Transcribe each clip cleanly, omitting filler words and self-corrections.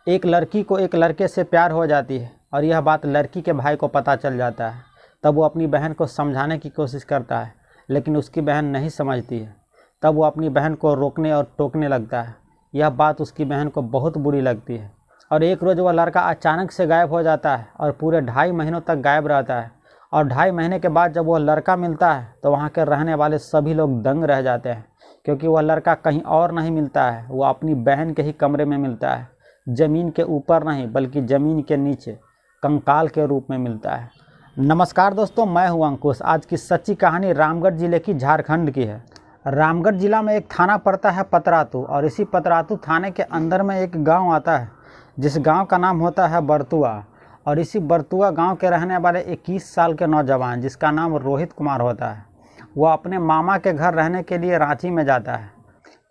एक लड़की को एक लड़के से प्यार हो जाती है और यह बात लड़की के भाई को पता चल जाता है। तब वो अपनी बहन को समझाने की कोशिश करता है, लेकिन उसकी बहन नहीं समझती है। तब वो अपनी बहन को रोकने और टोकने लगता है। यह बात उसकी बहन को बहुत बुरी लगती है और एक रोज़ वह लड़का अचानक से गायब हो जाता है और पूरे 2.5 महीनों तक गायब रहता है। और 2.5 महीने के बाद जब वह लड़का मिलता है तो वहाँ के रहने वाले सभी लोग दंग रह जाते हैं, क्योंकि वह लड़का कहीं और नहीं मिलता है, वो अपनी बहन के ही कमरे में मिलता है। ज़मीन के ऊपर नहीं बल्कि ज़मीन के नीचे कंकाल के रूप में मिलता है। नमस्कार दोस्तों, मैं हूं अंकुश। आज की सच्ची कहानी रामगढ़ जिले की झारखंड की है। रामगढ़ जिला में एक थाना पड़ता है पतरातू, और इसी पतरातू थाने के अंदर में एक गांव आता है जिस गांव का नाम होता है बरतुआ। और इसी बरतुआ गांव के रहने वाले 21 साल के नौजवान जिसका नाम रोहित कुमार होता है, वह अपने मामा के घर रहने के लिए रांची में जाता है।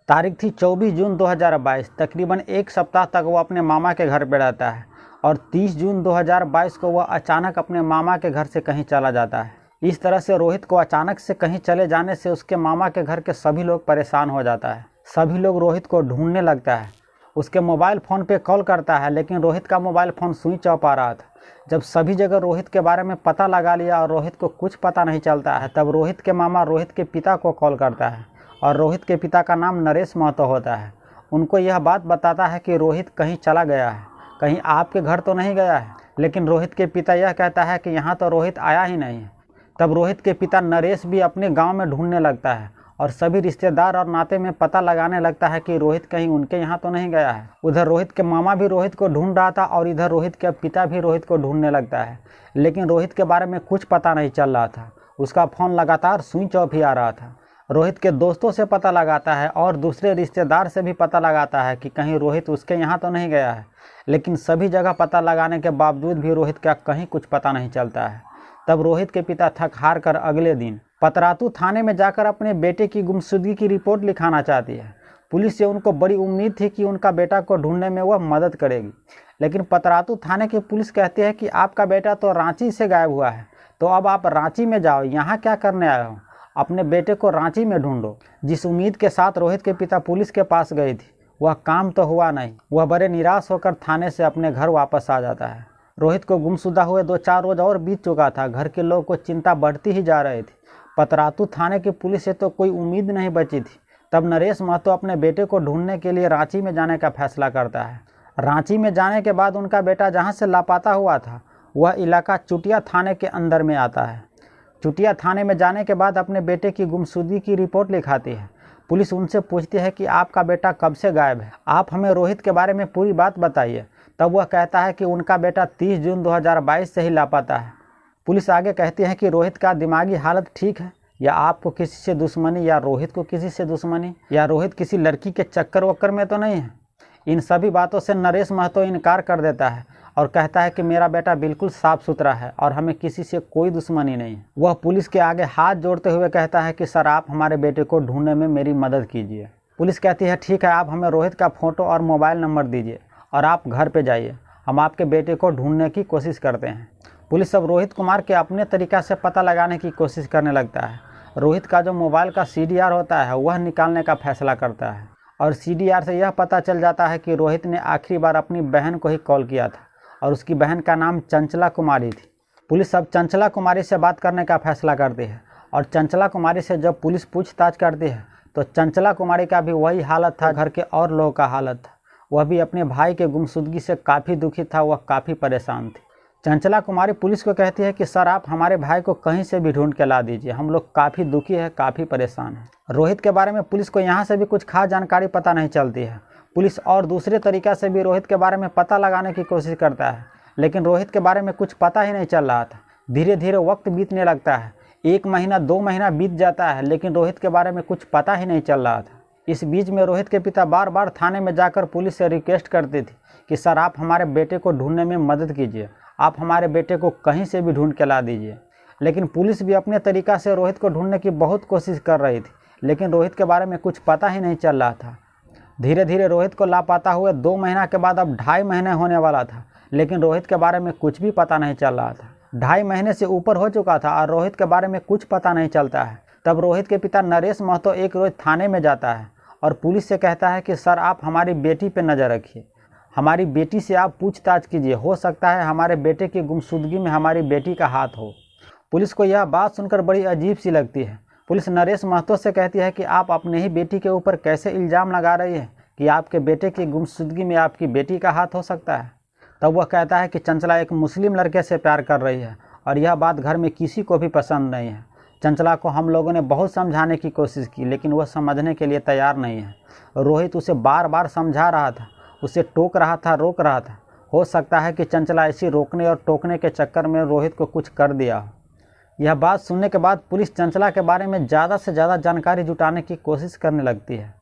तारीख थी 24 जून 2022। तकरीबन एक सप्ताह तक वो अपने मामा के घर पे रहता है और 30 जून 2022 को वह अचानक अपने मामा के घर से कहीं चला जाता है। इस तरह से रोहित को अचानक से कहीं चले जाने से उसके मामा के घर के सभी लोग परेशान हो जाता है। सभी लोग रोहित को ढूंढने लगता है। उसके मोबाइल फ़ोन पे कॉल करता है, लेकिन रोहित का मोबाइल फ़ोन स्विच ऑफ आ रहा था। जब सभी जगह रोहित के बारे में पता लगा लिया और रोहित को कुछ पता नहीं चलता है, तब रोहित के मामा रोहित के पिता को कॉल करता है। और रोहित के पिता का नाम नरेश महतो होता है। उनको यह बात बताता है कि रोहित कहीं चला गया है, कहीं आपके घर तो नहीं गया है। लेकिन रोहित के पिता यह कहता है कि यहाँ तो रोहित आया ही नहीं है। तब रोहित के पिता नरेश भी अपने गांव में ढूंढने लगता है और सभी रिश्तेदार और नाते में पता लगाने लगता है कि रोहित कहीं उनके यहाँ तो नहीं गया है। उधर रोहित के मामा भी रोहित को ढूंढ रहा था और इधर रोहित के पिता भी रोहित को ढूंढने लगता है, लेकिन रोहित के बारे में कुछ पता नहीं चल रहा था। उसका फ़ोन लगातार स्विच ऑफ ही आ रहा था। रोहित के दोस्तों से पता लगाता है और दूसरे रिश्तेदार से भी पता लगाता है कि कहीं रोहित उसके यहाँ तो नहीं गया है, लेकिन सभी जगह पता लगाने के बावजूद भी रोहित का कहीं कुछ पता नहीं चलता है। तब रोहित के पिता थक हार कर अगले दिन पतरातू थाने में जाकर अपने बेटे की गुमशुदगी की रिपोर्ट लिखाना चाहती है। पुलिस से उनको बड़ी उम्मीद थी कि उनका बेटा को ढूंढने में वह मदद करेगी, लेकिन पतरातू थाने की पुलिस कहती है कि आपका बेटा तो रांची से गायब हुआ है, तो अब आप रांची में जाओ, यहाँ क्या करने आए हो? अपने बेटे को रांची में ढूंढो। जिस उम्मीद के साथ रोहित के पिता पुलिस के पास गई थी, वह काम तो हुआ नहीं। वह बड़े निराश होकर थाने से अपने घर वापस आ जाता है। रोहित को गुमशुदा हुए 2-4 रोज और बीत चुका था। घर के लोगों को चिंता बढ़ती ही जा रही थी। पतरातू थाने की पुलिस से तो कोई उम्मीद नहीं बची थी। तब नरेश महतो अपने बेटे को ढूंढने के लिए रांची में जाने का फैसला करता है। रांची में जाने के बाद उनका बेटा जहाँ से लापता हुआ था, वह इलाका चुटिया थाने के अंदर में आता है। चुटिया थाने में जाने के बाद अपने बेटे की गुमशुदगी की रिपोर्ट लिखाती है। पुलिस उनसे पूछती है कि आपका बेटा कब से गायब है, आप हमें रोहित के बारे में पूरी बात बताइए। तब वह कहता है कि उनका बेटा 30 जून 2022 से ही लापता है। पुलिस आगे कहती है कि रोहित का दिमागी हालत ठीक है, या आपको किसी से दुश्मनी, या रोहित को किसी से दुश्मनी, या रोहित किसी लड़की के चक्कर वक्कर में तो नहीं है। इन सभी बातों से नरेश महतो इनकार कर देता है और कहता है कि मेरा बेटा बिल्कुल साफ सुथरा है और हमें किसी से कोई दुश्मनी नहीं है। वह पुलिस के आगे हाथ जोड़ते हुए कहता है कि सर, आप हमारे बेटे को ढूंढने में मेरी मदद कीजिए। पुलिस कहती है ठीक है, आप हमें रोहित का फ़ोटो और मोबाइल नंबर दीजिए और आप घर पे जाइए, हम आपके बेटे को ढूंढने की कोशिश करते हैं। पुलिस अब रोहित कुमार के अपने तरीक़ा से पता लगाने की कोशिश करने लगता है। रोहित का जो मोबाइल का CDR होता है वह निकालने का फैसला करता है और CDR से यह पता चल जाता है कि रोहित ने आखिरी बार अपनी बहन को ही कॉल किया था और उसकी बहन का नाम चंचला कुमारी थी। पुलिस अब चंचला कुमारी से बात करने का फैसला करती है और चंचला कुमारी से जब पुलिस पूछताछ करती है तो चंचला कुमारी का भी वही हालत था, घर के और लोगों का हालत था। वह भी अपने भाई के गुमशुदगी से काफ़ी दुखी था, वह काफ़ी परेशान थी। चंचला कुमारी पुलिस को कहती है कि सर, आप हमारे भाई को कहीं से भी ढूंढ के ला दीजिए, हम लोग काफ़ी दुखी है, काफ़ी परेशान है। रोहित के बारे में पुलिस को यहाँ से भी कुछ खास जानकारी पता नहीं चलती है। पुलिस और दूसरे तरीक़ा से भी रोहित के बारे में पता लगाने की कोशिश करता है, लेकिन रोहित के बारे में कुछ पता ही नहीं चल रहा था। धीरे धीरे वक्त बीतने लगता है। 1 महीना 2 महीना बीत जाता है, लेकिन रोहित के बारे में कुछ पता ही नहीं चल रहा था। इस बीच में रोहित के पिता बार बार थाने में जाकर पुलिस से रिक्वेस्ट करती थी कि सर, आप हमारे बेटे को ढूंढने में मदद कीजिए, आप हमारे बेटे को कहीं से भी ढूंढ के ला दीजिए। लेकिन पुलिस भी अपने तरीक़ा से रोहित को ढूंढने की बहुत कोशिश कर रही थी, लेकिन रोहित के बारे में कुछ पता ही नहीं चल रहा था। धीरे धीरे रोहित को लापता हुए 2 महीना के बाद अब 2.5 महीने होने वाला था, लेकिन रोहित के बारे में कुछ भी पता नहीं चल रहा था। 2.5 महीने से ऊपर हो चुका था और रोहित के बारे में कुछ पता नहीं चलता है। तब रोहित के पिता नरेश महतो एक रोज़ थाने में जाता है और पुलिस से कहता है कि सर, आप हमारी बेटी पे नज़र रखिए। हमारी बेटी से आप पूछताछ कीजिए, हो सकता है हमारे बेटे की गुमशुदगी में हमारी बेटी का हाथ हो। पुलिस को यह बात सुनकर बड़ी अजीब सी लगती है। पुलिस नरेश महतो से कहती है कि आप अपने ही बेटी के ऊपर कैसे इल्ज़ाम लगा रही है कि आपके बेटे की गुमशुदगी में आपकी बेटी का हाथ हो सकता है। तब वह कहता है कि चंचला एक मुस्लिम लड़के से प्यार कर रही है और यह बात घर में किसी को भी पसंद नहीं है। चंचला को हम लोगों ने बहुत समझाने की कोशिश की, लेकिन वह समझने के लिए तैयार नहीं है। रोहित उसे बार बार समझा रहा था, उसे टोक रहा था, रोक रहा था। हो सकता है कि चंचला इसी रोकने और टोकने के चक्कर में रोहित को कुछ कर दिया हो। यह बात सुनने के बाद पुलिस चंचला के बारे में ज़्यादा से ज़्यादा जानकारी जुटाने की कोशिश करने लगती है।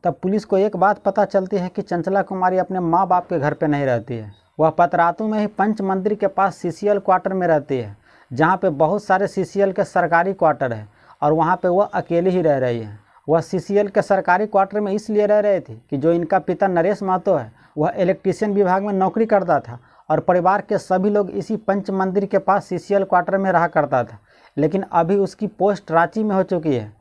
तब पुलिस को एक बात पता चलती है कि चंचला कुमारी अपने माँ बाप के घर पर नहीं रहती है। वह पतरातू में ही पंच मंदिर के पास CCL क्वार्टर में रहती है, जहाँ पे बहुत सारे CCL के सरकारी क्वार्टर है और वहाँ पे वह अकेली ही रह रही है। वह CCL के सरकारी क्वार्टर में इसलिए रह रहे थे कि जो इनका पिता नरेश महतो है वह इलेक्ट्रीशियन विभाग में नौकरी करता था और परिवार के सभी लोग इसी पंच मंदिर के पास CCL क्वार्टर में रहा करता था। लेकिन अभी उसकी पोस्ट रांची में हो चुकी है।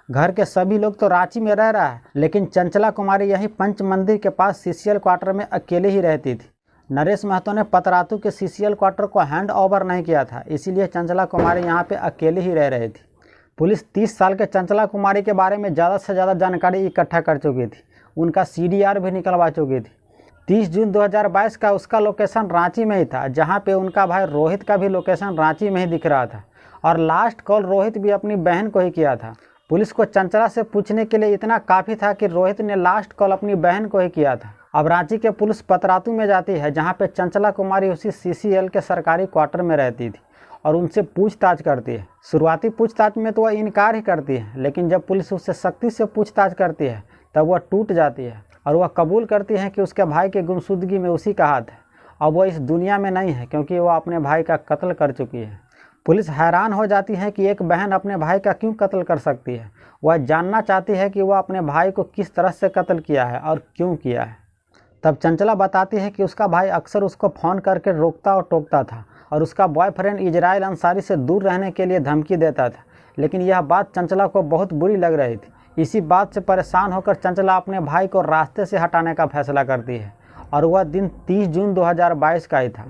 घर के सभी लोग तो रांची में रह रहा है, लेकिन चंचला कुमारी यहीं पंच मंदिर के पास CCL क्वार्टर में अकेले ही रहती थी। नरेश महतो ने पतरातू के CCL क्वार्टर को हैंड ओवर नहीं किया था, इसीलिए चंचला कुमारी यहाँ पे अकेले ही रह रही थी। पुलिस 30 साल के चंचला कुमारी के बारे में ज़्यादा से ज़्यादा जानकारी इकट्ठा कर चुकी थी। उनका CDR भी निकलवा चुकी थी। 30 जून 2022 का उसका लोकेशन रांची में ही था, जहाँ पे उनका भाई रोहित का भी लोकेशन रांची में ही दिख रहा था और लास्ट कॉल रोहित भी अपनी बहन को ही किया था। पुलिस को चंचला से पूछने के लिए इतना काफ़ी था कि रोहित ने लास्ट कॉल अपनी बहन को ही किया था। अब रांची के पुलिस पतरातू में जाती है, जहाँ पे चंचला कुमारी उसी CCL के सरकारी क्वार्टर में रहती थी और उनसे पूछताछ करती है। शुरुआती पूछताछ में तो वह इनकार ही करती है, लेकिन जब पुलिस उससे सख्ती से पूछताछ करती है तब वह टूट जाती है और वह कबूल करती है कि उसके भाई की गुमशुदगी में उसी का हाथ है। अब वह इस दुनिया में नहीं है क्योंकि वह अपने भाई का कत्ल कर चुकी है। पुलिस हैरान हो जाती है कि एक बहन अपने भाई का क्यों कत्ल कर सकती है। वह जानना चाहती है कि वह अपने भाई को किस तरह से कत्ल किया है और क्यों किया है। तब चंचला बताती है कि उसका भाई अक्सर उसको फ़ोन करके रोकता और टोकता था और उसका बॉयफ्रेंड इजराइल अंसारी से दूर रहने के लिए धमकी देता था, लेकिन यह बात चंचला को बहुत बुरी लग रही थी। इसी बात से परेशान होकर चंचला अपने भाई को रास्ते से हटाने का फैसला करती है और वह दिन 30 जून 2022 का ही था।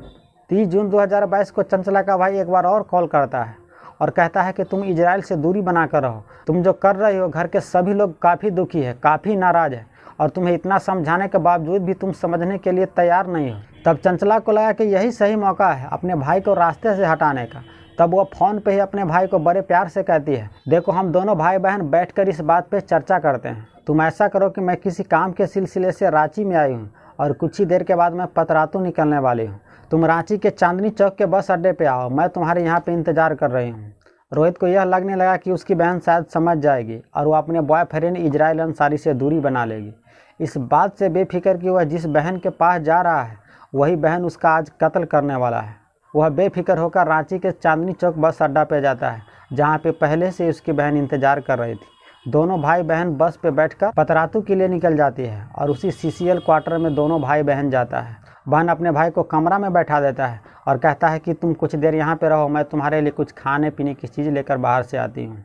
30 जून 2022 को चंचला का भाई एक बार और कॉल करता है और कहता है कि तुम इजराइल से दूरी बना कर रहो। तुम जो कर रही हो, घर के सभी लोग काफ़ी दुखी है, काफ़ी नाराज़ है और तुम्हें इतना समझाने के बावजूद भी तुम समझने के लिए तैयार नहीं हो। तब चंचला को लगा कि यही सही मौका है अपने भाई को रास्ते से हटाने का। तब वह फ़ोन पे ही अपने भाई को बड़े प्यार से कहती है, देखो हम दोनों भाई बहन बैठकर इस बात पे चर्चा करते हैं। तुम ऐसा करो कि मैं किसी काम के सिलसिले से रांची में आई हूँ और कुछ ही देर के बाद मैं पतरातू निकलने वाली हूँ। तुम रांची के चांदनी चौक के बस अड्डे पे आओ, मैं तुम्हारे यहाँ पे इंतज़ार कर रही हूँ। रोहित को यह लगने लगा कि उसकी बहन शायद समझ जाएगी और वह अपने बॉयफ्रेंड इजराइल अंसारी से दूरी बना लेगी। इस बात से बेफिक्र कि वह जिस बहन के पास जा रहा है वही बहन उसका आज कत्ल करने वाला है। वह बेफिक्र होकर रांची के चांदनी चौक बस अड्डा पे जाता है, जहाँ पे पहले से उसकी बहन इंतज़ार कर रही थी। दोनों भाई बहन बस पे बैठकर पतरातू के लिए निकल जाती है और उसी CCL क्वार्टर में दोनों भाई बहन जाता है। बहन अपने भाई को कमरा में बैठा देता है और कहता है कि तुम कुछ देर यहाँ पे रहो, मैं तुम्हारे लिए कुछ खाने पीने की चीज़ लेकर बाहर से आती हूँ।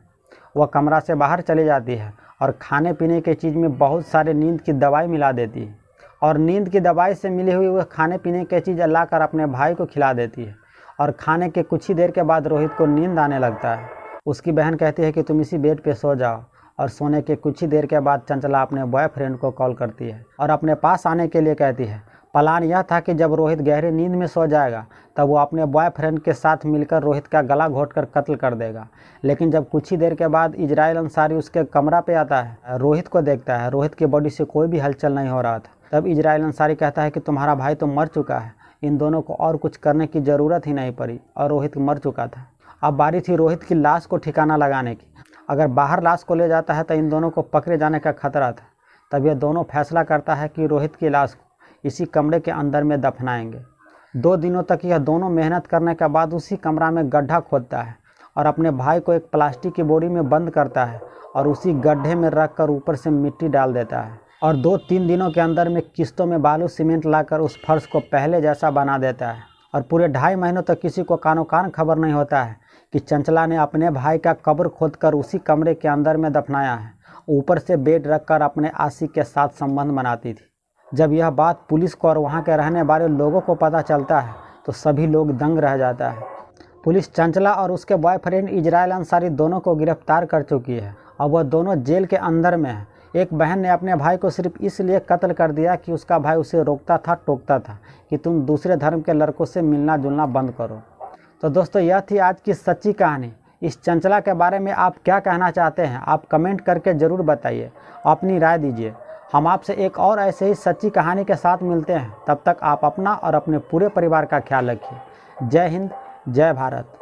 वह कमरा से बाहर चली जाती है और खाने पीने की चीज़ में बहुत सारे नींद की दवाई मिला देती है और नींद की दवाई से मिली हुई वह खाने पीने की चीज़ ला कर अपने भाई को खिला देती है और खाने के कुछ ही देर के बाद रोहित को नींद आने लगता है। उसकी बहन कहती है कि तुम इसी बेड पे सो जाओ और सोने के कुछ ही देर के बाद चंचला अपने बॉयफ्रेंड को कॉल करती है और अपने पास आने के लिए कहती है। प्लान यह था कि जब रोहित गहरी नींद में सो जाएगा तब वो अपने बॉयफ्रेंड के साथ मिलकर रोहित का गला घोंटकर कत्ल कर देगा। लेकिन जब कुछ ही देर के बाद इजराइल अंसारी उसके कमरा पे आता है, रोहित को देखता है, रोहित की बॉडी से कोई भी हलचल नहीं हो रहा था। तब इजराइल अंसारी कहता है कि तुम्हारा भाई तो मर चुका है, इन दोनों को और कुछ करने की ज़रूरत ही नहीं पड़ी और रोहित मर चुका था। अब बारी थी रोहित की लाश को ठिकाना लगाने की। अगर बाहर लाश को ले जाता है तो इन दोनों को पकड़े जाने का खतरा था। तब ये दोनों फैसला करता है कि रोहित की लाश को इसी कमरे के अंदर में दफनाएंगे। 2 दिनों तक यह दोनों मेहनत करने के बाद उसी कमरा में गड्ढा खोदता है और अपने भाई को एक प्लास्टिक की बोरी में बंद करता है और उसी गड्ढे में रख कर ऊपर से मिट्टी डाल देता है और 2-3 दिनों के अंदर में किस्तों में बालू सीमेंट लाकर उस फर्श को पहले जैसा बना देता है। और पूरे 2.5 महीनों तक किसी को कानो कान खबर नहीं होता है कि चंचला ने अपने भाई का कब्र खोदकर उसी कमरे के अंदर में दफनाया है। ऊपर से बेड रखकर अपने आशिक के साथ संबंध बनाती थी। जब यह बात पुलिस को और वहाँ के रहने वाले लोगों को पता चलता है तो सभी लोग दंग रह जाता है। पुलिस चंचला और उसके बॉयफ्रेंड इजराइल अंसारी दोनों को गिरफ्तार कर चुकी है और वह दोनों जेल के अंदर में हैं। एक बहन ने अपने भाई को सिर्फ इसलिए कत्ल कर दिया कि उसका भाई उसे रोकता था, टोकता था कि तुम दूसरे धर्म के लड़कों से मिलना जुलना बंद करो। तो दोस्तों, यह थी आज की सच्ची कहानी। इस चंचला के बारे में आप क्या कहना चाहते हैं? आप कमेंट करके ज़रूर बताइए, अपनी राय दीजिए। हम आपसे एक और ऐसे ही सच्ची कहानी के साथ मिलते हैं। तब तक आप अपना और अपने पूरे परिवार का ख्याल रखिए। जय हिंद, जय भारत।